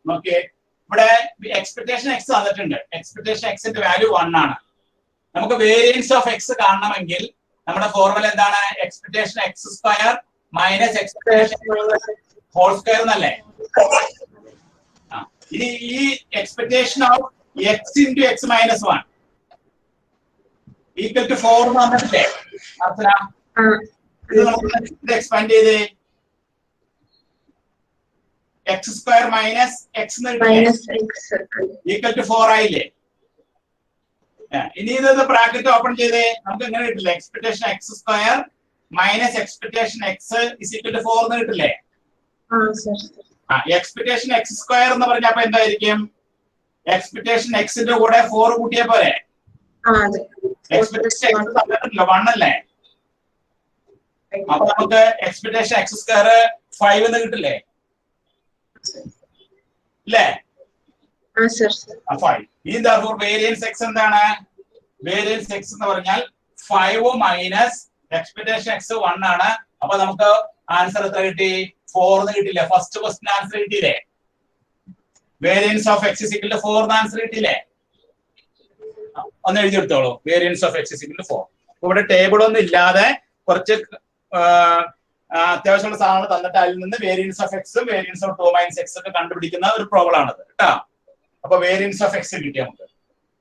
Okay, ഇവിടെ expectation X തന്നിട്ടുണ്ട്. Expectation എക്സിന്റെ വാല്യൂ 1 ആണ്. നമുക്ക് വേരിയൻസ് ഓഫ് എക്സ് കാണണമെങ്കിൽ നമ്മുടെ ഫോർമുല എന്താണ്? Expectation x square minus expectation whole square എന്നല്ലേ? ഇനി ഈ expectation of x into x minus 1 equal to 4 എന്ന് പറഞ്ഞിട്ടില്ലേ അർച്ചന? ഇത് നമുക്ക് എക്സ്പാൻഡ് ചെയ്ത് x square minus x equal to 4 ആയില്ലേ? ഇനി ഇത് ബ്രാക്കറ്റ് ഓപ്പൺ ചെയ്തേ നമുക്ക് എങ്ങനെ കിട്ടില്ലേ? Expectation x square minus expectation x is equal to 4 എന്ന് കിട്ടില്ലേ? എക്സ്പെക്ടേഷൻ എക്സ് സ്ക്വയർ എന്ന് പറഞ്ഞപ്പോ എന്തായിരിക്കും? എക്സ്പെക്ടേഷൻ എക്സിന്റെ കൂടെ 4 കൂട്ടിയ പോലെ എക്സ്പെക്ടേഷൻ എക്സ് തന്നിട്ടില്ല 1 അല്ലേ? അപ്പൊ നമുക്ക് എക്സ്പെക്ടേഷൻ എക്സ് സ്ക്വയർ 5 എന്ന് കിട്ടില്ലേ? അല്ലേ? വേരിയൻസ് എക്സ് എന്താണ്? വേരിയൻസ് എക്സ് എന്ന് പറഞ്ഞാൽ 5 മൈനസ് എക്സ്പെക്ടേഷൻ എക്സ് 1 ആണ്. അപ്പൊ നമുക്ക് ആൻസർ എത്ര കിട്ടി? 4 എന്ന് കിട്ടില്ലേ? ഫസ്റ്റ് ക്വസ്റ്റ്യൻ ആൻസർ കിട്ടിയില്ലേ? Variance of X is equal to 4 എന്ന് ആൻസർ കിട്ടിയില്ലേ? ഒന്ന് എഴുതിയെടുത്തോളൂ. Variance of X is equal to 4. ഇവിടെ ടേബിൾ ഒന്നും ഇല്ലാതെ കുറച്ച് അത്യാവശ്യമുള്ള സാധനങ്ങൾ തന്നിട്ട് അതിൽ നിന്ന് വേരിയൻസ് ഓഫ് എക്സും വേരിയൻസ് ഓഫ് 2 മൈനസ് എക്സ് ഒക്കെ കണ്ടുപിടിക്കുന്ന ഒരു പ്രോബ്ലം ആണത് കേട്ടോ. അപ്പൊ വേരിയൻസ് ഓഫ് എക്സ് കിട്ടി നമുക്ക്.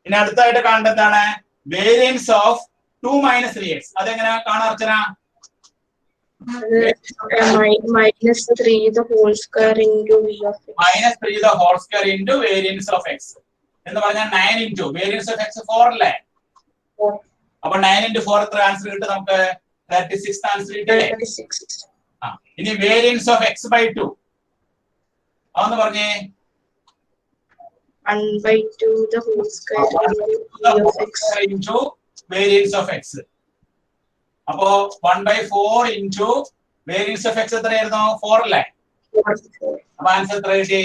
ഇനി അടുത്തായിട്ട് കാണേണ്ടത് എന്താണ്? Variance of 2 minus 3x. അതെങ്ങനെ കാണാൻ അർച്ചന? minus 3 the whole square into v of x. minus 3 the whole square into variance of x എന്ന് പറഞ്ഞാൽ 9 into variance of x 4 അല്ലേ? അപ്പൊ 9 into 4 എത്ര ആൻസർ കിട്ടും നമുക്ക്? 36 ആൻസർ കിട്ടില്ലേ? ഇനി വേരിയൻസ് ഓഫ് x by 2 അതൊന്ന് പറഞ്ഞേ. 1/2 the whole square into variance of x. അപ്പോ 1/4 into variance of x എത്രയായിരുന്നു? 4 അല്ലേ? അപ്പൊ ആൻസർ എത്ര കിട്ടി?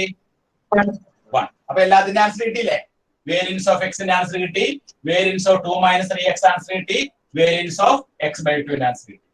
1. അപ്പൊ എല്ലാത്തിന്റെ ആൻസർ കിട്ടിയില്ലേ? വേരിയൻസ് ഓഫ് എക്സിന്റെ ആൻസർ കിട്ടി, variance of 2 minus 3x answer കിട്ടി, variance of x by 2 answer കിട്ടി.